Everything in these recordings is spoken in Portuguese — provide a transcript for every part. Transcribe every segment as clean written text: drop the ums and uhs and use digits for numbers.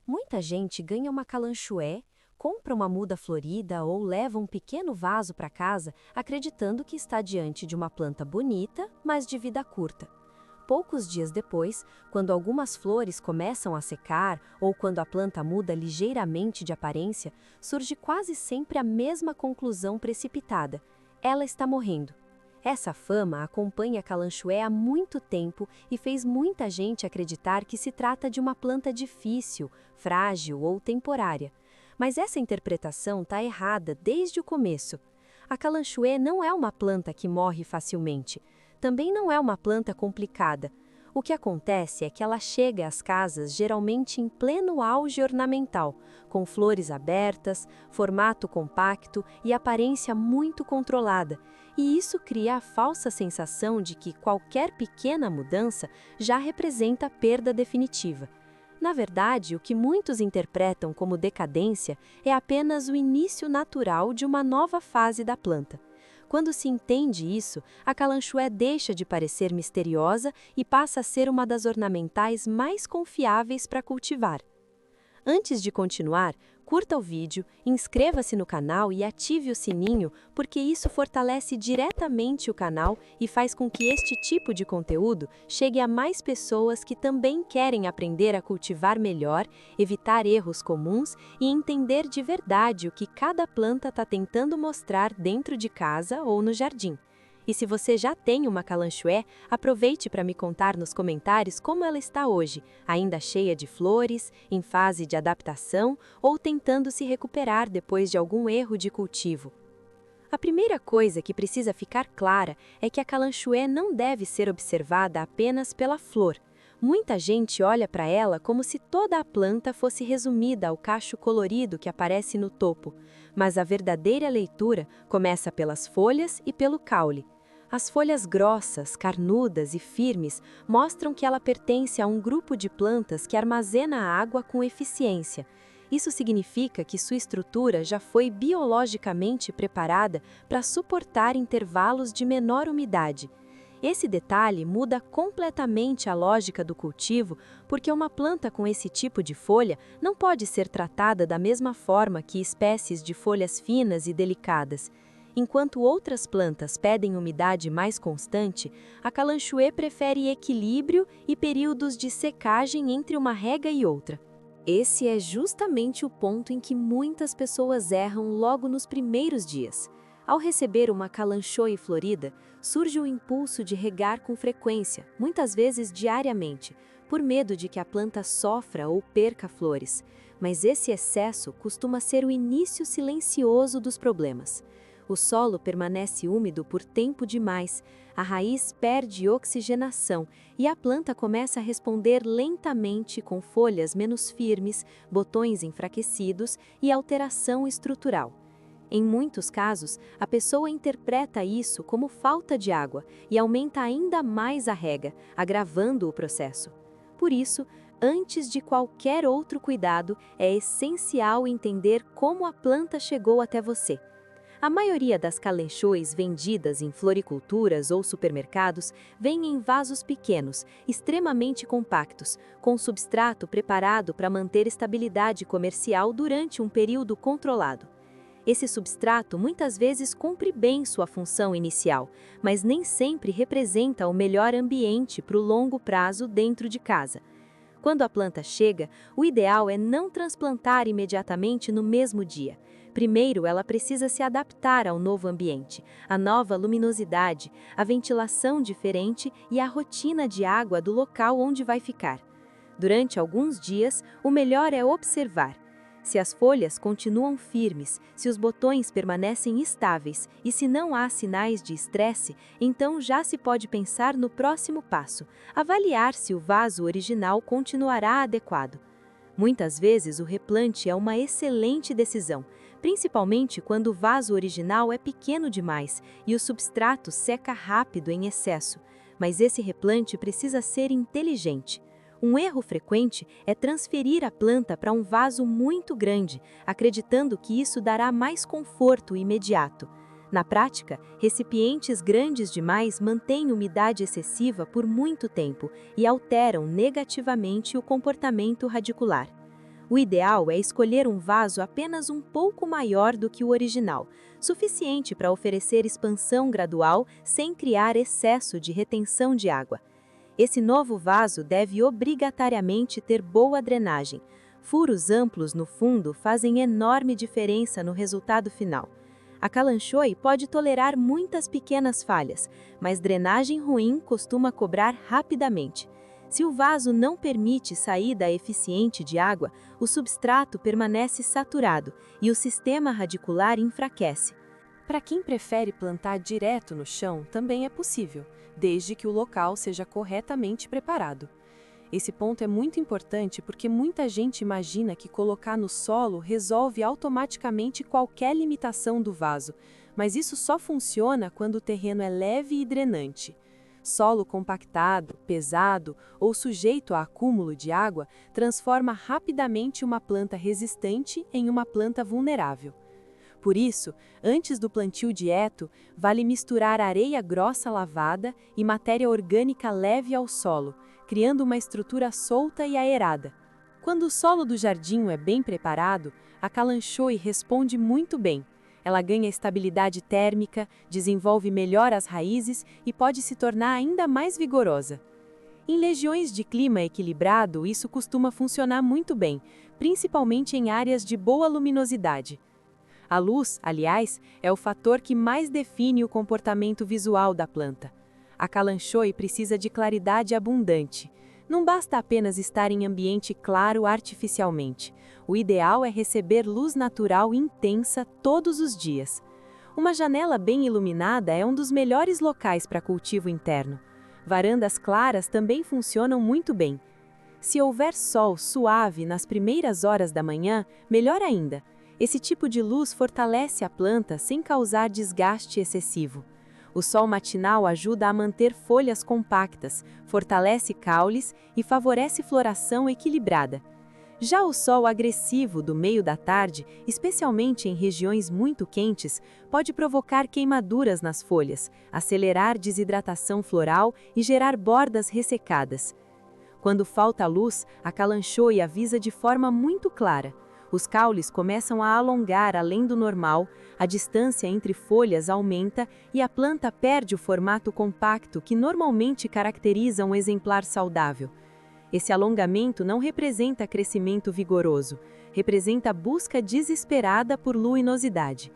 Muita gente ganha uma calanchoé, compra uma muda florida ou leva um pequeno vaso para casa acreditando que está diante de uma planta bonita, mas de vida curta. Poucos dias depois, quando algumas flores começam a secar ou quando a planta muda ligeiramente de aparência, surge quase sempre a mesma conclusão precipitada: ela está morrendo. Essa fama acompanha a calanchoé há muito tempo e fez muita gente acreditar que se trata de uma planta difícil, frágil ou temporária. Mas essa interpretação está errada desde o começo. A calanchoé não é uma planta que morre facilmente. Também não é uma planta complicada. O que acontece é que ela chega às casas geralmente em pleno auge ornamental, com flores abertas, formato compacto e aparência muito controlada, e isso cria a falsa sensação de que qualquer pequena mudança já representa perda definitiva. Na verdade, o que muitos interpretam como decadência é apenas o início natural de uma nova fase da planta. Quando se entende isso, a calanchoé deixa de parecer misteriosa e passa a ser uma das ornamentais mais confiáveis para cultivar. Antes de continuar, curta o vídeo, inscreva-se no canal e ative o sininho, porque isso fortalece diretamente o canal e faz com que este tipo de conteúdo chegue a mais pessoas que também querem aprender a cultivar melhor, evitar erros comuns e entender de verdade o que cada planta está tentando mostrar dentro de casa ou no jardim. E se você já tem uma calanchoé, aproveite para me contar nos comentários como ela está hoje, ainda cheia de flores, em fase de adaptação ou tentando se recuperar depois de algum erro de cultivo. A primeira coisa que precisa ficar clara é que a calanchoé não deve ser observada apenas pela flor. Muita gente olha para ela como se toda a planta fosse resumida ao cacho colorido que aparece no topo, mas a verdadeira leitura começa pelas folhas e pelo caule. As folhas grossas, carnudas e firmes mostram que ela pertence a um grupo de plantas que armazena a água com eficiência. Isso significa que sua estrutura já foi biologicamente preparada para suportar intervalos de menor umidade. Esse detalhe muda completamente a lógica do cultivo, porque uma planta com esse tipo de folha não pode ser tratada da mesma forma que espécies de folhas finas e delicadas. Enquanto outras plantas pedem umidade mais constante, a calanchoé prefere equilíbrio e períodos de secagem entre uma rega e outra. Esse é justamente o ponto em que muitas pessoas erram logo nos primeiros dias. Ao receber uma calanchoe florida, surge o impulso de regar com frequência, muitas vezes diariamente, por medo de que a planta sofra ou perca flores. Mas esse excesso costuma ser o início silencioso dos problemas. O solo permanece úmido por tempo demais, a raiz perde oxigenação e a planta começa a responder lentamente com folhas menos firmes, botões enfraquecidos e alteração estrutural. Em muitos casos, a pessoa interpreta isso como falta de água e aumenta ainda mais a rega, agravando o processo. Por isso, antes de qualquer outro cuidado, é essencial entender como a planta chegou até você. A maioria das calanchoes vendidas em floriculturas ou supermercados vem em vasos pequenos, extremamente compactos, com substrato preparado para manter estabilidade comercial durante um período controlado. Esse substrato muitas vezes cumpre bem sua função inicial, mas nem sempre representa o melhor ambiente para o longo prazo dentro de casa. Quando a planta chega, o ideal é não transplantar imediatamente no mesmo dia. Primeiro, ela precisa se adaptar ao novo ambiente, à nova luminosidade, à ventilação diferente e à rotina de água do local onde vai ficar. Durante alguns dias, o melhor é observar. Se as folhas continuam firmes, se os botões permanecem estáveis e se não há sinais de estresse, então já se pode pensar no próximo passo, avaliar se o vaso original continuará adequado. Muitas vezes o replante é uma excelente decisão, principalmente quando o vaso original é pequeno demais e o substrato seca rápido em excesso, mas esse replante precisa ser inteligente. Um erro frequente é transferir a planta para um vaso muito grande, acreditando que isso dará mais conforto imediato. Na prática, recipientes grandes demais mantêm umidade excessiva por muito tempo e alteram negativamente o comportamento radicular. O ideal é escolher um vaso apenas um pouco maior do que o original, suficiente para oferecer expansão gradual sem criar excesso de retenção de água. Esse novo vaso deve obrigatoriamente ter boa drenagem. Furos amplos no fundo fazem enorme diferença no resultado final. A Kalanchoe pode tolerar muitas pequenas falhas, mas drenagem ruim costuma cobrar rapidamente. Se o vaso não permite saída eficiente de água, o substrato permanece saturado e o sistema radicular enfraquece. Para quem prefere plantar direto no chão, também é possível, desde que o local seja corretamente preparado. Esse ponto é muito importante porque muita gente imagina que colocar no solo resolve automaticamente qualquer limitação do vaso, mas isso só funciona quando o terreno é leve e drenante. Solo compactado, pesado ou sujeito a acúmulo de água transforma rapidamente uma planta resistente em uma planta vulnerável. Por isso, antes do plantio direto, vale misturar areia grossa lavada e matéria orgânica leve ao solo, criando uma estrutura solta e aerada. Quando o solo do jardim é bem preparado, a Kalanchoe responde muito bem. Ela ganha estabilidade térmica, desenvolve melhor as raízes e pode se tornar ainda mais vigorosa. Em regiões de clima equilibrado, isso costuma funcionar muito bem, principalmente em áreas de boa luminosidade. A luz, aliás, é o fator que mais define o comportamento visual da planta. A Kalanchoe precisa de claridade abundante. Não basta apenas estar em ambiente claro artificialmente. O ideal é receber luz natural intensa todos os dias. Uma janela bem iluminada é um dos melhores locais para cultivo interno. Varandas claras também funcionam muito bem. Se houver sol suave nas primeiras horas da manhã, melhor ainda. Esse tipo de luz fortalece a planta sem causar desgaste excessivo. O sol matinal ajuda a manter folhas compactas, fortalece caules e favorece floração equilibrada. Já o sol agressivo do meio da tarde, especialmente em regiões muito quentes, pode provocar queimaduras nas folhas, acelerar desidratação floral e gerar bordas ressecadas. Quando falta luz, a Kalanchoe avisa de forma muito clara. Os caules começam a alongar além do normal, a distância entre folhas aumenta e a planta perde o formato compacto que normalmente caracteriza um exemplar saudável. Esse alongamento não representa crescimento vigoroso, representa a busca desesperada por luminosidade.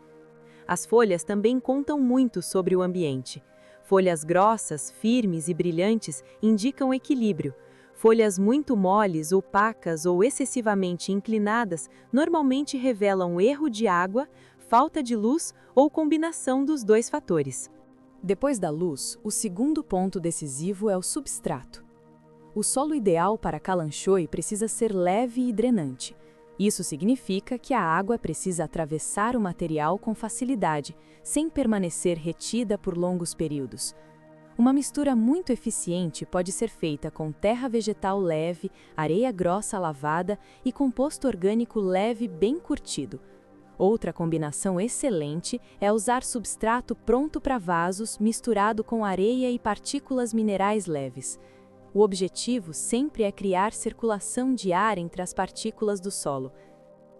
As folhas também contam muito sobre o ambiente. Folhas grossas, firmes e brilhantes indicam equilíbrio. Folhas muito moles, opacas ou excessivamente inclinadas normalmente revelam erro de água, falta de luz ou combinação dos dois fatores. Depois da luz, o segundo ponto decisivo é o substrato. O solo ideal para a Kalanchoe precisa ser leve e drenante. Isso significa que a água precisa atravessar o material com facilidade, sem permanecer retida por longos períodos. Uma mistura muito eficiente pode ser feita com terra vegetal leve, areia grossa lavada e composto orgânico leve bem curtido. Outra combinação excelente é usar substrato pronto para vasos misturado com areia e partículas minerais leves. O objetivo sempre é criar circulação de ar entre as partículas do solo.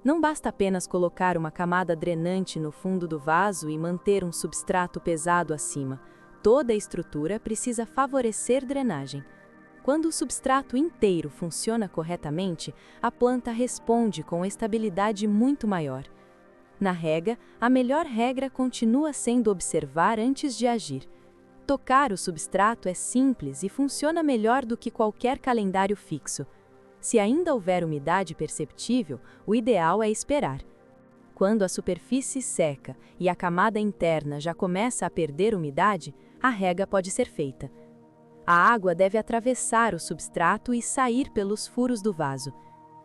Não basta apenas colocar uma camada drenante no fundo do vaso e manter um substrato pesado acima. Toda a estrutura precisa favorecer drenagem. Quando o substrato inteiro funciona corretamente, a planta responde com estabilidade muito maior. Na rega, a melhor regra continua sendo observar antes de agir. Tocar o substrato é simples e funciona melhor do que qualquer calendário fixo. Se ainda houver umidade perceptível, o ideal é esperar. Quando a superfície seca e a camada interna já começa a perder umidade, a rega pode ser feita. A água deve atravessar o substrato e sair pelos furos do vaso.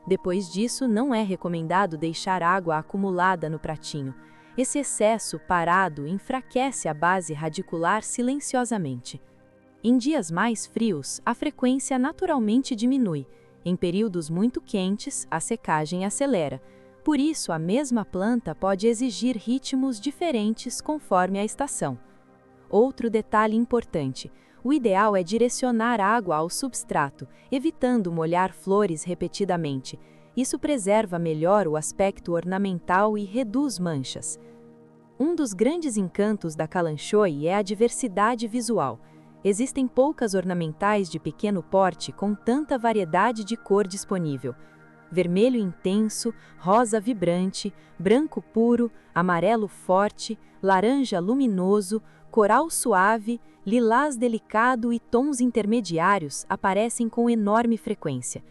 Depois disso, não é recomendado deixar água acumulada no pratinho. Esse excesso parado enfraquece a base radicular silenciosamente. Em dias mais frios, a frequência naturalmente diminui. Em períodos muito quentes, a secagem acelera. Por isso, a mesma planta pode exigir ritmos diferentes conforme a estação. Outro detalhe importante: o ideal é direcionar água ao substrato, evitando molhar flores repetidamente. Isso preserva melhor o aspecto ornamental e reduz manchas. Um dos grandes encantos da Kalanchoe é a diversidade visual. Existem poucas ornamentais de pequeno porte com tanta variedade de cor disponível. Vermelho intenso, rosa vibrante, branco puro, amarelo forte, laranja luminoso, coral suave, lilás delicado e tons intermediários aparecem com enorme frequência.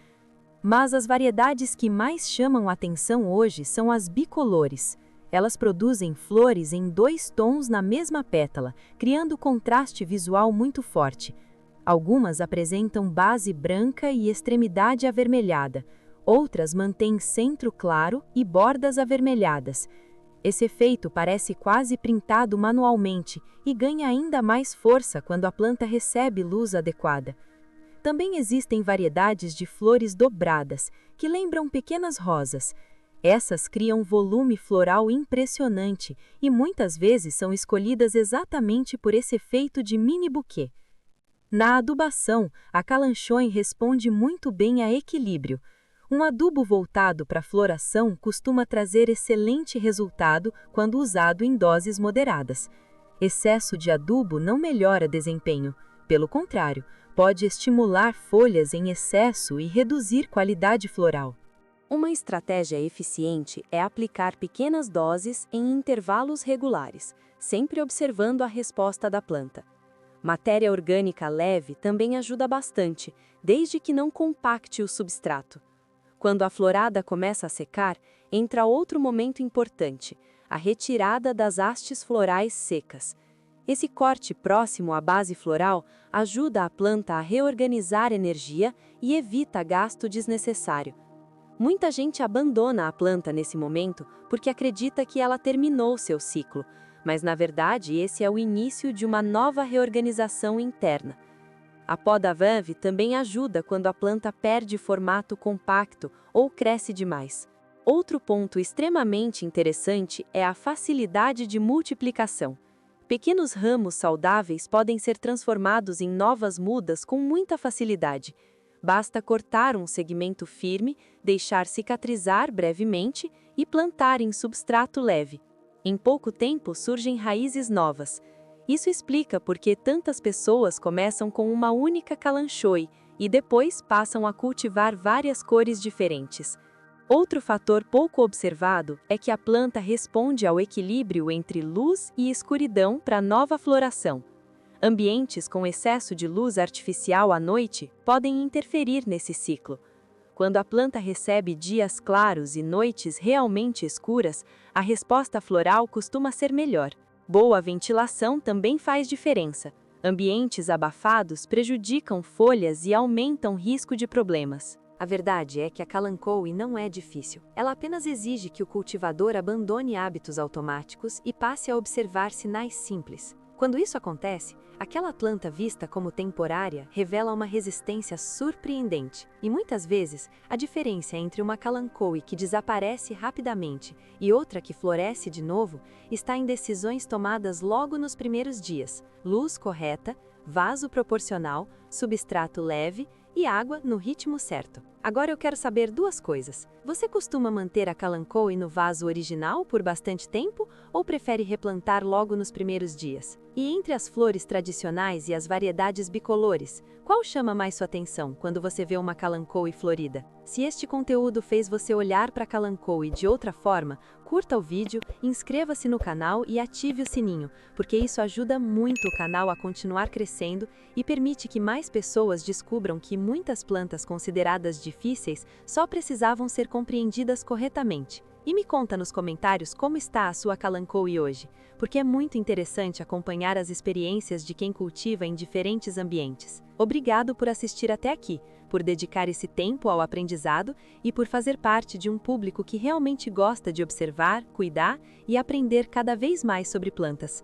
Mas as variedades que mais chamam a atenção hoje são as bicolores. Elas produzem flores em 2 tons na mesma pétala, criando contraste visual muito forte. Algumas apresentam base branca e extremidade avermelhada. Outras mantêm centro claro e bordas avermelhadas. Esse efeito parece quase printado manualmente e ganha ainda mais força quando a planta recebe luz adequada. Também existem variedades de flores dobradas, que lembram pequenas rosas. Essas criam volume floral impressionante e muitas vezes são escolhidas exatamente por esse efeito de mini buquê. Na adubação, a Kalanchoe responde muito bem a equilíbrio. Um adubo voltado para a floração costuma trazer excelente resultado quando usado em doses moderadas. Excesso de adubo não melhora desempenho, pelo contrário, pode estimular folhas em excesso e reduzir qualidade floral. Uma estratégia eficiente é aplicar pequenas doses em intervalos regulares, sempre observando a resposta da planta. Matéria orgânica leve também ajuda bastante, desde que não compacte o substrato. Quando a florada começa a secar, entra outro momento importante, a retirada das hastes florais secas. Esse corte próximo à base floral ajuda a planta a reorganizar energia e evita gasto desnecessário. Muita gente abandona a planta nesse momento porque acredita que ela terminou seu ciclo, mas na verdade esse é o início de uma nova reorganização interna. A poda VAV também ajuda quando a planta perde formato compacto ou cresce demais. Outro ponto extremamente interessante é a facilidade de multiplicação. Pequenos ramos saudáveis podem ser transformados em novas mudas com muita facilidade. Basta cortar um segmento firme, deixar cicatrizar brevemente e plantar em substrato leve. Em pouco tempo surgem raízes novas. Isso explica por que tantas pessoas começam com uma única Kalanchoe e depois passam a cultivar várias cores diferentes. Outro fator pouco observado é que a planta responde ao equilíbrio entre luz e escuridão para nova floração. Ambientes com excesso de luz artificial à noite podem interferir nesse ciclo. Quando a planta recebe dias claros e noites realmente escuras, a resposta floral costuma ser melhor. Boa ventilação também faz diferença. Ambientes abafados prejudicam folhas e aumentam o risco de problemas. A verdade é que a Kalanchoe não é difícil. Ela apenas exige que o cultivador abandone hábitos automáticos e passe a observar sinais simples. Quando isso acontece, aquela planta vista como temporária revela uma resistência surpreendente. E muitas vezes, a diferença entre uma Kalanchoe que desaparece rapidamente e outra que floresce de novo está em decisões tomadas logo nos primeiros dias: luz correta, vaso proporcional, substrato leve e água no ritmo certo. Agora eu quero saber 2 coisas. Você costuma manter a Kalanchoe no vaso original por bastante tempo ou prefere replantar logo nos primeiros dias? E entre as flores tradicionais e as variedades bicolores, qual chama mais sua atenção quando você vê uma Kalanchoe florida? Se este conteúdo fez você olhar para a Kalanchoe de outra forma, curta o vídeo, inscreva-se no canal e ative o sininho, porque isso ajuda muito o canal a continuar crescendo e permite que mais pessoas descubram que muitas plantas consideradas difíceis só precisavam ser compreendidas corretamente. E me conta nos comentários como está a sua Kalanchoe hoje, porque é muito interessante acompanhar as experiências de quem cultiva em diferentes ambientes. Obrigado por assistir até aqui, por dedicar esse tempo ao aprendizado e por fazer parte de um público que realmente gosta de observar, cuidar e aprender cada vez mais sobre plantas.